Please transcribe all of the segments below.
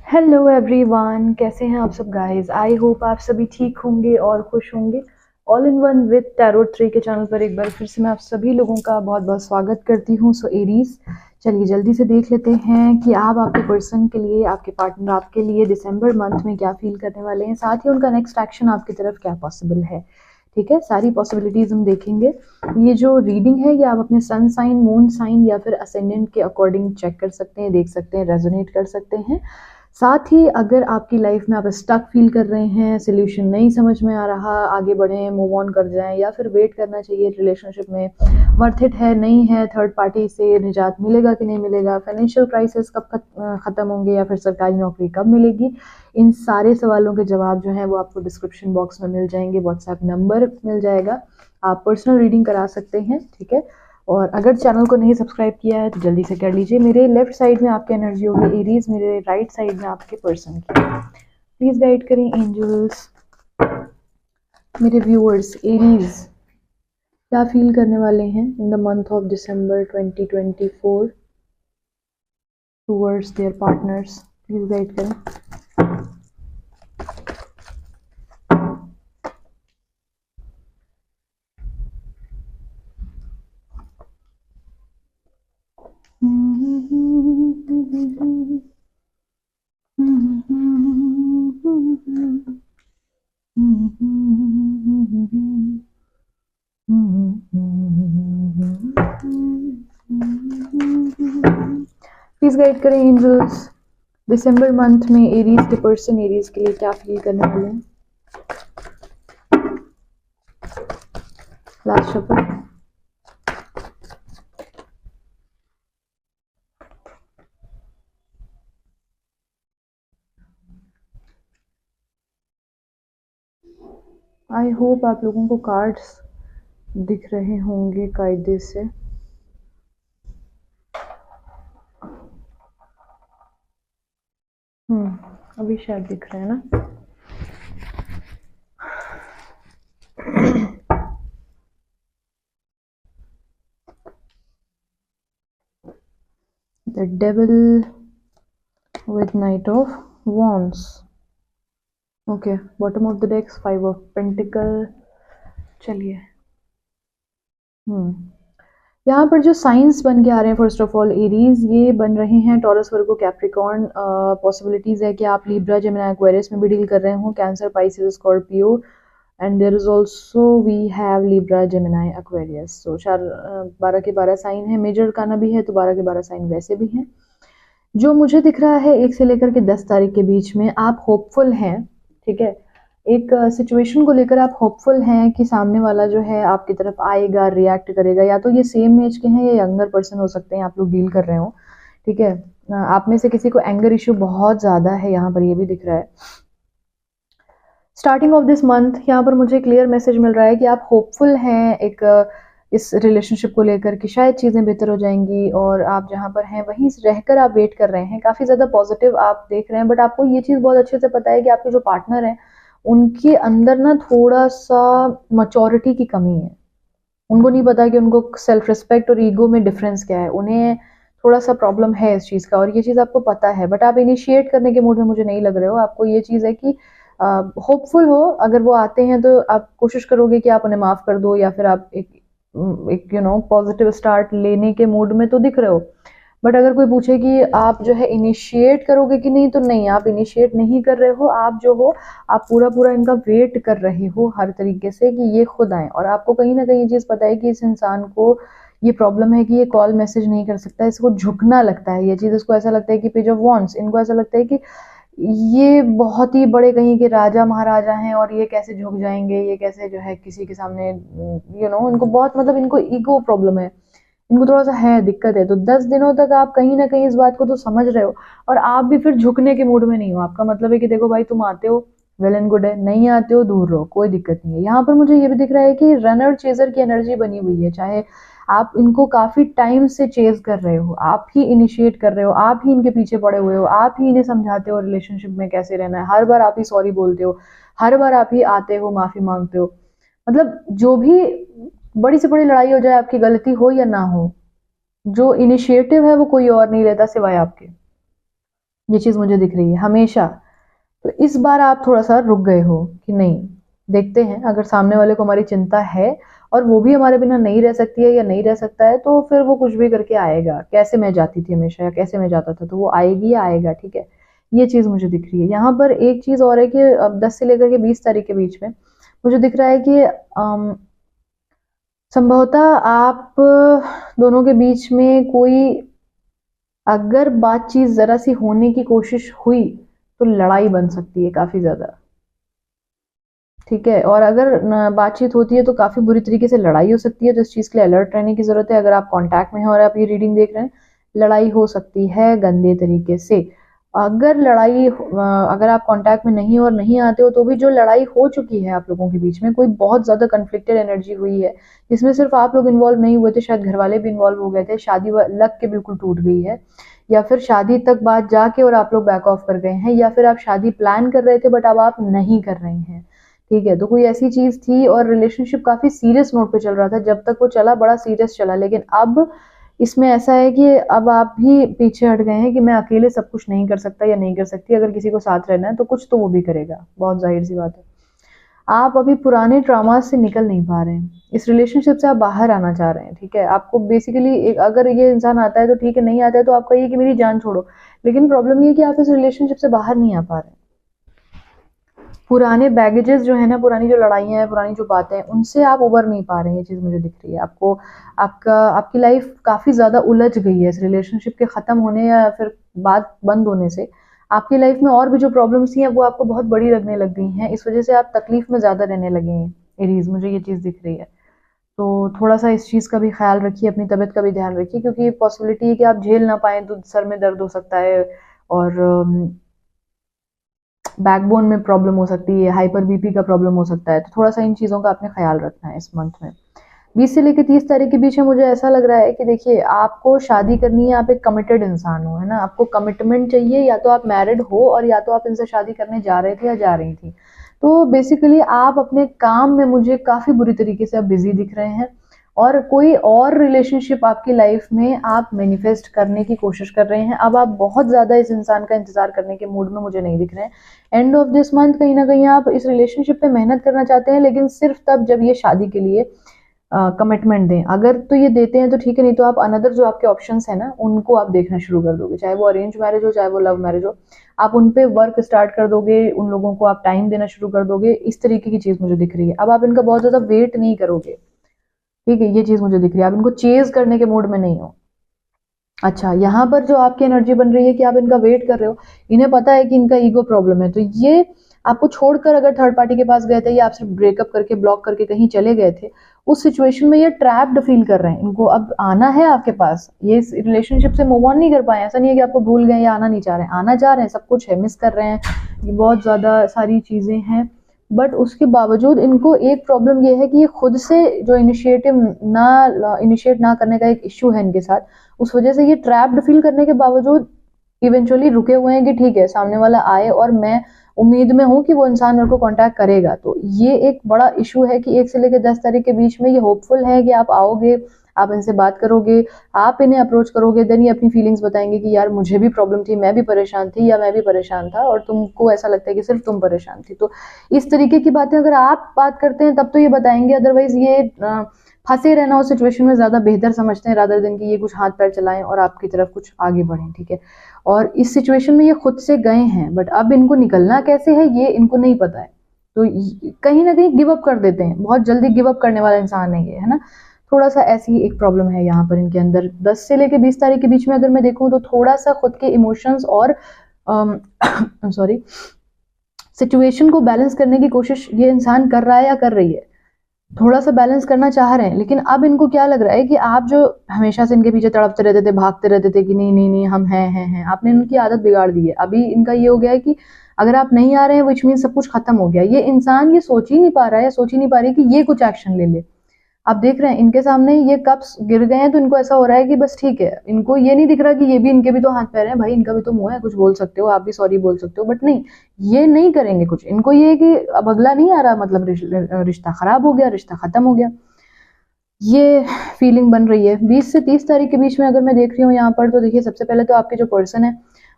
Hello everyone, कैसे हैं आप सब गाइस। आई होप आप सभी ठीक होंगे और खुश होंगे। All in one with tarot tree के चैनल पर एक बार फिर से मैं आप सभी लोगों का बहुत बहुत स्वागत करती हूँ। सो एरीज, चलिए जल्दी से देख लेते हैं कि आप आपके पर्सन के लिए, आपके पार्टनर आपके लिए दिसंबर मंथ में क्या फील करने वाले हैं, साथ ही उनका नेक्स्ट एक्शन आपकी तरफ क्या पॉसिबल है। ठीक है, सारी पॉसिबिलिटीज हम देखेंगे। ये जो रीडिंग है ये आप अपने सन साइन, मून साइन या फिर असेंडेंट के अकॉर्डिंग चेक कर सकते हैं, देख सकते हैं, रेजोनेट कर सकते हैं। साथ ही अगर आपकी लाइफ में आप स्टक फील कर रहे हैं, सोल्यूशन नहीं समझ में आ रहा, आगे बढ़ें, मूव ऑन कर जाएं, या फिर वेट करना चाहिए रिलेशनशिप में, वर्थ इट है नहीं है, थर्ड पार्टी से निजात मिलेगा कि नहीं मिलेगा, फाइनेंशियल क्राइसिस कब खत्म होंगे या फिर सरकारी नौकरी कब मिलेगी, इन सारे सवालों के जवाब जो हैं वो आपको डिस्क्रिप्शन बॉक्स में मिल जाएंगे, व्हाट्सएप नंबर मिल जाएगा, आप पर्सनल रीडिंग करा सकते हैं। ठीक है, और अगर चैनल को नहीं सब्सक्राइब किया है तो जल्दी से कर लीजिए। मेरे लेफ्ट साइड में आपकी एनर्जी होगी एरीज, मेरे राइट साइड में आपके पर्सन की। प्लीज गाइड करें एंजल्स, मेरे व्यूअर्स एरीज क्या फील करने वाले हैं in the month of December 2024 towards their partners. Please guide करें। प्लीज गाइड करें एंजल्स, दिसंबर मंथ में एरीज के पर्सन एरीज के लिए क्या फील करने वाले हैं। Last shuffle. आई होप आप लोगों को कार्ड्स दिख रहे होंगे कायदे से। अभी शायद दिख रहे हैं ना। The devil with Knight of Wands. Okay, bottom of the decks 5 of pentacle. चलिए, यहाँ पर जो साइंस बन के आ रहे हैं, फर्स्ट ऑफ ऑल एरीज ये बन रहे हैं टॉरस, वर्गो, कैप्रिकॉर्न। पॉसिबिलिटीज है कि आप लिब्रा, जेमिनी, एक्वेरियस में भी डील कर रहे हो, Cancer, Pisces, Scorpio, and there is also we have Libra, Gemini, Aquarius. So 12 के 12 साइन है, मेजर काना भी है तो 12 के 12 साइन वैसे भी हैं। जो मुझे दिख रहा है 1 से लेकर के 10 तारीख के बीच में आप होपफुल हैं। ठीक है, एक सिचुएशन को लेकर आप होपफुल हैं कि सामने वाला जो है आपकी तरफ आएगा, रिएक्ट करेगा। या तो ये सेम एज के हैं या यंगर पर्सन हो सकते हैं, आप लोग डील कर रहे हो। ठीक है, आप में से किसी को एंगर इश्यू बहुत ज़्यादा है, यहाँ पर ये भी दिख रहा है। स्टार्टिंग ऑफ दिस मंथ यहाँ पर मुझे क्लियर मैसेज मिल रहा है कि आप होपफुल हैं एक इस रिलेशनशिप को लेकर कि शायद चीज़ें बेहतर हो जाएंगी, और आप जहाँ पर हैं वहीं रहकर आप वेट कर रहे हैं, काफ़ी ज़्यादा पॉजिटिव आप देख रहे हैं। बट आपको ये चीज़ बहुत अच्छे से पता है कि आपके जो पार्टनर हैं उनके अंदर ना थोड़ा सा मैच्योरिटी की कमी है। उनको नहीं पता कि उनको सेल्फ रिस्पेक्ट और ईगो में डिफरेंस क्या है, उन्हें थोड़ा सा प्रॉब्लम है इस चीज़ का, और ये चीज़ आपको पता है। बट आप इनिशिएट करने के मूड में मुझे नहीं लग रहे हो। आपको ये चीज़ है कि होपफुल हो, अगर वो आते हैं तो आप कोशिश करोगे कि आप उन्हें माफ़ कर दो, या फिर आप एक पॉजिटिव स्टार्ट लेने के मूड में तो दिख रहे हो। बट अगर कोई पूछे कि आप जो है इनिशिएट करोगे कि नहीं, तो नहीं, आप इनिशिएट नहीं कर रहे हो। आप जो हो, आप पूरा पूरा इनका वेट कर रहे हो हर तरीके से कि ये खुद आए। और आपको कहीं ना कहीं ये चीज़ पता है कि इस इंसान को ये प्रॉब्लम है कि ये कॉल मैसेज नहीं कर सकता, इसको झुकना लगता है। ये चीज़ इसको ऐसा लगता है कि पेज ऑफ वॉन्ड्स, इनको ऐसा लगता है कि ये बहुत ही बड़े कहीं के राजा महाराजा हैं और ये कैसे झुक जाएंगे, ये कैसे जो है किसी के सामने, इनको बहुत, मतलब इनको ईगो प्रॉब्लम है, इनको थोड़ा सा है, दिक्कत है। तो 10 दिनों तक आप कहीं ना कहीं इस बात को तो समझ रहे हो, और आप भी फिर झुकने के मूड में नहीं हो। आपका मतलब है कि देखो भाई, तुम आते हो वेल एंड गुड है, नहीं आते हो दूर रहो, कोई दिक्कत नहीं है। यहाँ पर मुझे ये भी दिख रहा है कि रनर चेजर की एनर्जी बनी हुई है। चाहे आप इनको काफी टाइम से चेज कर रहे हो, आप ही इनिशिएट कर रहे हो, आप ही इनके पीछे पड़े हुए हो, आप ही इन्हें समझाते हो रिलेशनशिप में कैसे रहना है, हर बार आप ही सॉरी बोलते हो, हर बार आप ही आते हो, माफी मांगते हो। मतलब जो भी बड़ी से बड़ी लड़ाई हो जाए, आपकी गलती हो या ना हो, जो इनिशिएटिव है वो कोई और नहीं लेता सिवाय आपके। ये चीज़ मुझे दिख रही है हमेशा। तो इस बार आप थोड़ा सा रुक गए हो कि नहीं, देखते हैं अगर सामने वाले को हमारी चिंता है और वो भी हमारे बिना नहीं रह सकती है या नहीं रह सकता है, तो फिर वो कुछ भी करके आएगा। कैसे मैं जाती थी हमेशा या कैसे मैं जाता था, तो वो आएगी या आएगा, ठीक है। ये चीज़ मुझे दिख रही है। यहाँ पर एक चीज़ और है कि अब 10 से लेकर के 20 तारीख के बीच में मुझे दिख रहा है कि संभवतः आप दोनों के बीच में कोई अगर बातचीत ज़रा सी होने की कोशिश हुई तो लड़ाई बन सकती है काफ़ी ज़्यादा, ठीक है। और अगर बातचीत होती है तो काफ़ी बुरी तरीके से लड़ाई हो सकती है, तो इस चीज़ के लिए अलर्ट रहने की ज़रूरत है। अगर आप कांटेक्ट में हैं और आप ये रीडिंग देख रहे हैं, लड़ाई हो सकती है गंदे तरीके से। अगर आप कांटेक्ट में नहीं और नहीं आते हो, तो भी जो लड़ाई हो चुकी है आप लोगों के बीच में, कोई बहुत ज़्यादा कन्फ्लिक्टेड एनर्जी हुई है जिसमें सिर्फ आप लोग इन्वॉल्व नहीं हुए थे, शायद घर वाले भी इन्वॉल्व हो गए थे, शादी लग के बिल्कुल टूट गई है, या फिर शादी तक बात जाके और आप लोग बैक ऑफ कर गए हैं, या फिर आप शादी प्लान कर रहे थे बट अब आप नहीं कर रहे हैं, ठीक है। तो कोई ऐसी चीज थी और रिलेशनशिप काफी सीरियस नोट पे चल रहा था, जब तक वो चला बड़ा सीरियस चला, लेकिन अब इसमें ऐसा है कि अब आप भी पीछे हट गए हैं कि मैं अकेले सब कुछ नहीं कर सकता या नहीं कर सकती। अगर किसी को साथ रहना है तो कुछ तो वो भी करेगा, बहुत जाहिर सी बात है। आप अभी पुराने ट्रामा से निकल नहीं पा रहे हैं, इस रिलेशनशिप से आप बाहर आना चाह रहे हैं, ठीक है। आपको बेसिकली अगर ये इंसान आता है तो ठीक है, नहीं आता है तो आपका ये कि मेरी जान छोड़ो, लेकिन प्रॉब्लम ये है कि आप इस रिलेशनशिप से बाहर नहीं आ पा रहे हैं। पुराने बैगेजेस जो है ना, पुरानी जो लड़ाइयाँ हैं, पुरानी जो बातें हैं, उनसे आप उबर नहीं पा रहे हैं, ये चीज़ मुझे दिख रही है। आपको आपकी लाइफ काफ़ी ज़्यादा उलझ गई है इस रिलेशनशिप के ख़त्म होने या फिर बात बंद होने से। आपकी लाइफ में और भी जो प्रॉब्लम्स थी वो आपको बहुत बड़ी लगने लग गई हैं, इस वजह से आप तकलीफ में ज़्यादा रहने लगे हैं एरीज, मुझे ये चीज़ दिख रही है। तो थोड़ा सा इस चीज़ का भी ख्याल रखिए, अपनी तबीयत का भी ध्यान रखिए, क्योंकि पॉसिबिलिटी है कि आप झेल ना पाएँ तो सर में दर्द हो सकता है और बैकबोन में प्रॉब्लम हो सकती है, हाइपर बीपी का प्रॉब्लम हो सकता है। तो थोड़ा सा इन चीज़ों का आपने ख्याल रखना है इस मंथ में। 20 से लेकर 30 तारीख के बीच में मुझे ऐसा लग रहा है कि देखिए, आपको शादी करनी है, आप एक कमिटेड इंसान हो, है ना। आपको कमिटमेंट चाहिए, या तो आप मैरिड हो और या तो आप इनसे शादी करने जा रहे थे या जा रही थी। तो बेसिकली आप अपने काम में मुझे काफ़ी बुरी तरीके से अब बिजी दिख रहे हैं, और कोई और रिलेशनशिप आपकी लाइफ में आप मैनिफेस्ट करने की कोशिश कर रहे हैं। अब आप बहुत ज़्यादा इस इंसान का इंतजार करने के मूड में मुझे नहीं दिख रहे हैं। एंड ऑफ दिस मंथ कहीं ना कहीं आप इस रिलेशनशिप पे मेहनत करना चाहते हैं, लेकिन सिर्फ तब जब ये शादी के लिए कमिटमेंट दें। अगर तो ये देते हैं तो ठीक है, नहीं तो आप अनदर जो आपके ऑप्शंस हैं ना, उनको आप देखना शुरू कर दोगे, चाहे वो अरेंज मैरिज हो चाहे वो लव मैरिज हो। आप उन पे वर्क स्टार्ट कर दोगे, उन लोगों को आप टाइम देना शुरू कर दोगे, इस तरीके की चीज़ मुझे दिख रही है। अब आप इनका बहुत ज़्यादा वेट नहीं करोगे, ठीक है, ये चीज़ मुझे दिख रही है। आप इनको चेज करने के मूड में नहीं हो। अच्छा, यहाँ पर जो आपकी एनर्जी बन रही है कि आप इनका वेट कर रहे हो, इन्हें पता है कि इनका ईगो प्रॉब्लम है, तो ये आपको छोड़कर अगर थर्ड पार्टी के पास गए थे या आपसे ब्रेकअप करके ब्लॉक करके कहीं चले गए थे, उस सिचुएशन में ये ट्रैप्ड फील कर रहे हैं। इनको अब आना है आपके पास, ये इस रिलेशनशिप से मूव ऑन नहीं कर पाए। ऐसा नहीं है कि आपको भूल गए या आना नहीं चाह रहे हैं, आना चाह रहे हैं, सब कुछ है, मिस कर रहे हैं, ये बहुत ज़्यादा सारी चीज़ें हैं। बट उसके बावजूद इनको एक प्रॉब्लम ये है कि ये खुद से जो इनिशिएट ना करने का एक इश्यू है इनके साथ, उस वजह से ये ट्रैप्ड फील करने के बावजूद इवेंचुअली रुके हुए हैं कि ठीक है, सामने वाला आए और मैं उम्मीद में हूँ कि वो इंसान मेरे को कांटेक्ट करेगा। तो ये एक बड़ा इशू है कि 1 से लेकर 10 तारीख के बीच में ये होपफुल है कि आप आओगे, आप इनसे बात करोगे, आप इन्हें अप्रोच करोगे, देन ये अपनी फीलिंग्स बताएंगे कि यार मुझे भी प्रॉब्लम थी, मैं भी परेशान थी या मैं भी परेशान था, और तुमको ऐसा लगता है कि सिर्फ तुम परेशान थी। तो इस तरीके की बातें अगर आप बात करते हैं तब तो ये बताएंगे, अदरवाइज ये फंसे रहना उस सिचुएशन में ज़्यादा बेहतर समझते हैं, रादर देन कि ये कुछ हाथ पैर चलाएं और आपकी तरफ कुछ आगे बढ़ें, ठीक है। और इस सिचुएशन में ये खुद से गए हैं, बट अब इनको निकलना कैसे है ये इनको नहीं पता है, तो कहीं ना कहीं गिव अप कर देते हैं, बहुत जल्दी गिव अप करने वाला इंसान है ये, है ना। थोड़ा सा ऐसी एक प्रॉब्लम है यहाँ पर इनके अंदर। 10 से लेकर 20 तारीख के बीच में अगर मैं देखूँ तो थोड़ा सा खुद के इमोशंस और सॉरी सिचुएशन को बैलेंस करने की कोशिश ये इंसान कर रहा है या कर रही है, थोड़ा सा बैलेंस करना चाह रहे हैं। लेकिन अब इनको क्या लग रहा है कि आप जो हमेशा से इनके पीछे तड़पते रहते थे, भागते रहते थे कि नहीं नहीं नहीं हम हैं, आपने इनकी आदत बिगाड़ दी है। अभी इनका ये हो गया है कि अगर आप नहीं आ रहे हैं विच मीन सब कुछ खत्म हो गया। ये इंसान ये सोच ही नहीं पा रहा है, सोच ही नहीं पा रही कि ये कुछ एक्शन ले ले। आप देख रहे हैं इनके सामने ये कप्स गिर गए हैं, तो इनको ऐसा हो रहा है कि बस ठीक है, इनको ये नहीं दिख रहा कि ये भी, इनके भी तो हाथ पैर हैं भाई, इनका भी तो मुंह है, कुछ बोल सकते हो, आप भी सॉरी बोल सकते हो, बट नहीं, ये नहीं करेंगे कुछ। इनको ये है कि अब अगला नहीं आ रहा, मतलब रिश्ता खराब हो गया, रिश्ता खत्म हो गया, ये फीलिंग बन रही है। 20 से 30 तारीख के बीच में अगर मैं देख रही हूँ यहाँ पर, तो देखिए सबसे पहले तो आपके जो पर्सन है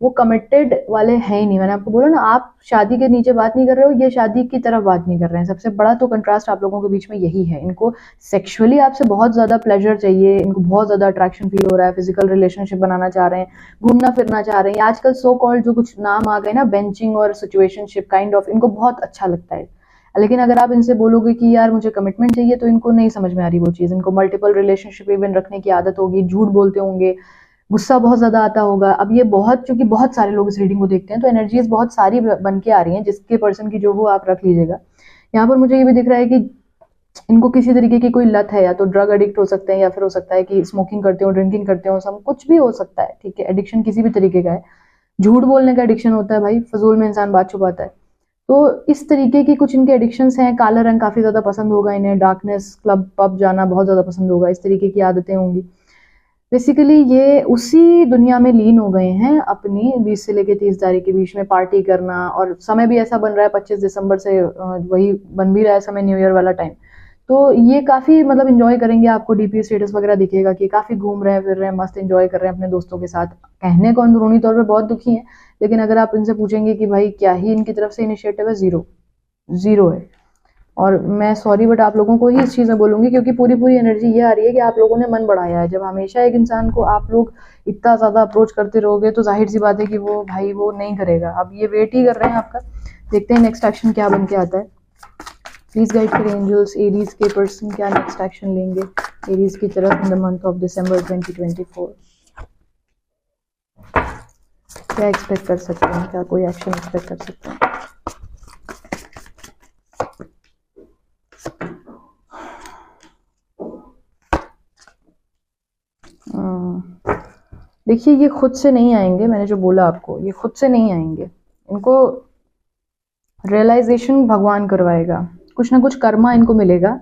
वो कमिटेड वाले हैं ही नहीं। मैंने आपको बोला ना, आप शादी के नीचे बात नहीं कर रहे हो, ये शादी की तरफ बात नहीं कर रहे हैं। सबसे बड़ा तो कंट्रास्ट आप लोगों के बीच में यही है। इनको सेक्सुअली आपसे बहुत ज़्यादा प्लेजर चाहिए, इनको बहुत ज़्यादा अट्रैक्शन फील हो रहा है, फिजिकल रिलेशनशिप बनाना चाह रहे हैं, घूमना फिरना चाह रहे हैं। आजकल सो कॉल्ड जो कुछ नाम आ गए ना, बेंचिंग और सिचुएशनशिप काइंड ऑफ, इनको बहुत अच्छा लगता है। लेकिन अगर आप इनसे बोलोगे कि यार मुझे कमिटमेंट चाहिए, तो इनको नहीं समझ में आ रही वो चीज़। इनको मल्टीपल रिलेशनशिप इवन रखने की आदत होगी, झूठ बोलते होंगे, गुस्सा बहुत ज़्यादा आता होगा। अब ये बहुत, चूंकि बहुत सारे लोग इस रीडिंग को देखते हैं, तो एनर्जीज बहुत सारी बन के आ रही हैं, जिसके पर्सन की जो हो आप रख लीजिएगा। यहाँ पर मुझे ये भी दिख रहा है कि इनको किसी तरीके की कोई लत है, या तो ड्रग एडिक्ट हो सकते हैं, या फिर हो सकता है कि स्मोकिंग करते हो, ड्रिंकिंग करते हो, सब कुछ भी हो सकता है, ठीक है। एडिक्शन किसी भी तरीके का है। झूठ बोलने का एडिक्शन होता है भाई, फजूल में इंसान बात छुपाता है। तो इस तरीके की कुछ इनके एडिक्शंस हैं। काला रंग काफ़ी ज़्यादा पसंद होगा इन्हें, डार्कनेस, क्लब पब जाना बहुत ज़्यादा पसंद होगा, इस तरीके की आदतें होंगी। बेसिकली ये उसी दुनिया में लीन हो गए हैं अपनी 20 से लेकर 30 तारीख के बीच में, पार्टी करना। और समय भी ऐसा बन रहा है 25 दिसंबर से, वही बन भी रहा है समय, न्यू ईयर वाला टाइम। तो ये काफ़ी मतलब इंजॉय करेंगे। आपको डीपी स्टेटस वगैरह दिखेगा कि काफ़ी घूम रहे हैं, फिर रहे हैं, मस्त इंजॉय कर रहे हैं अपने दोस्तों के साथ। कहने को अंदरूनी तौर पे बहुत दुखी हैं, लेकिन अगर आप इनसे पूछेंगे कि भाई क्या ही इनकी तरफ से इनिशिएटिव है, ज़ीरो, ज़ीरो है। और मैं सॉरी बट आप लोगों को ही इस चीज़ में बोलूँगी, क्योंकि पूरी पूरी एनर्जी ये आ रही है कि आप लोगों ने मन बढ़ाया है। जब हमेशा एक इंसान को आप लोग इतना ज़्यादा अप्रोच करते रहोगे, तो जाहिर सी बात है कि वो भाई वो नहीं करेगा। अब ये वेट ही कर रहे हैं आपका। देखते हैं नेक्स्ट एक्शन क्या बन के आता है। प्लीज गाइड करें एंजल्स, एरीज के पर्सन क्या नेक्स्ट एक्शन लेंगे एरीज की तरफ in the month of December 2024। क्या एक्सपेक्ट कर सकते हैं, क्या कोई एक्शन एक्सपेक्ट कर सकते हैं? देखिए, ये खुद से नहीं आएंगे, मैंने जो बोला आपको, ये खुद से नहीं आएंगे। इनको रियलाइजेशन भगवान करवाएगा, कुछ ना कुछ कर्मा इनको मिलेगा,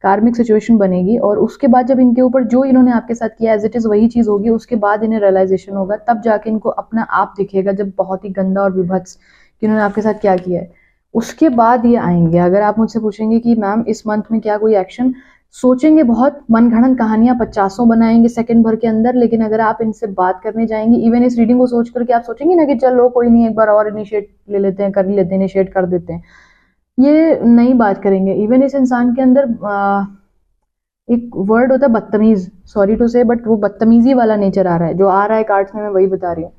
कार्मिक सिचुएशन बनेगी, और उसके बाद जब इनके ऊपर जो इन्होंने आपके साथ किया एज इट इज़ वही चीज़ होगी, उसके बाद इन्हें रियलाइजेशन होगा, तब जाके इनको अपना आप दिखेगा, जब बहुत ही गंदा और विभत्स कि इन्होंने आपके साथ क्या किया है, उसके बाद ये आएंगे। अगर आप मुझसे पूछेंगे कि मैम इस मंथ में क्या कोई एक्शन, सोचेंगे बहुत, मनगढ़ंत कहानियां 50 बनाएंगे सेकंड भर के अंदर, लेकिन अगर आप इनसे बात करने जाएंगे, इवन इस रीडिंग को सोच करके आप सोचेंगे ना कि चलो कोई नहीं, एक बार और इनिशिएट ले लेते हैं, कर लेते हैं, इनिशिएट कर देते हैं, ये नहीं बात करेंगे। इवन इस इंसान के अंदर एक वर्ड होता है बदतमीज, सॉरी टू से, बट वो बदतमीजी वाला नेचर आ रहा है, जो आ रहा है कार्ड्स में, मैं वही बता रही हूँ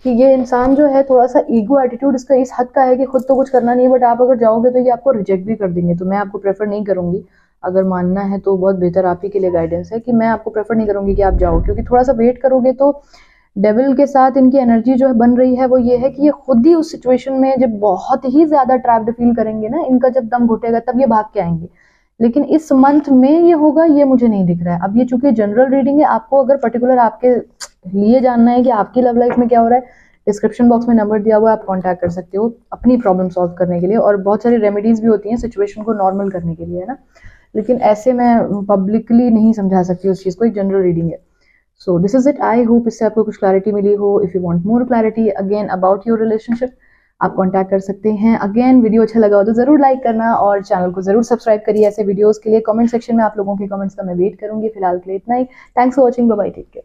कि ये इंसान जो है थोड़ा सा ईगो एटीट्यूड इसका इस हद का है कि खुद तो कुछ करना नहीं है, बट आप अगर जाओगे तो ये आपको रिजेक्ट भी कर देंगे। तो मैं आपको प्रेफर नहीं करूंगी, अगर मानना है तो बहुत बेहतर आप ही के लिए गाइडेंस है कि मैं आपको प्रेफर नहीं करूंगी कि आप जाओ, क्योंकि थोड़ा सा वेट करोगे तो डेविल के साथ इनकी एनर्जी जो है बन रही है वो ये है कि ये खुद ही उस सिचुएशन में जब बहुत ही ज्यादा ट्रैप्ड फील करेंगे ना, इनका जब दम घुटेगा तब ये भाग के आएंगे। लेकिन इस मंथ में ये होगा, ये मुझे नहीं दिख रहा है। अब ये चूंकि जनरल रीडिंग है, आपको अगर पर्टिकुलर आपके लिए जानना है कि आपकी लव लाइफ में क्या हो रहा है, डिस्क्रिप्शन बॉक्स में नंबर दिया हुआ है, आप कांटेक्ट कर सकते हो अपनी प्रॉब्लम सॉल्व करने के लिए। और बहुत सारी रेमेडीज भी होती हैं सिचुएशन को नॉर्मल करने के लिए, है ना। लेकिन ऐसे मैं पब्लिकली नहीं समझा सकती उस चीज़ को, एक जनरल रीडिंग है। So this is it, I hope इससे आपको कुछ क्लैरिटी मिली हो। If you want more clarity again about your relationship, आप कांटेक्ट कर सकते हैं। अगेन वीडियो अच्छा लगा हो तो जरूर लाइक करना, और चैनल को जरूर सब्सक्राइब करिए ऐसे वीडियोस के लिए। कमेंट सेक्शन में आप लोगों के कमेंट्स का मैं वेट करूंगी। फिलहाल के लिए इतना ही। Thanks for watching, bye bye, take care.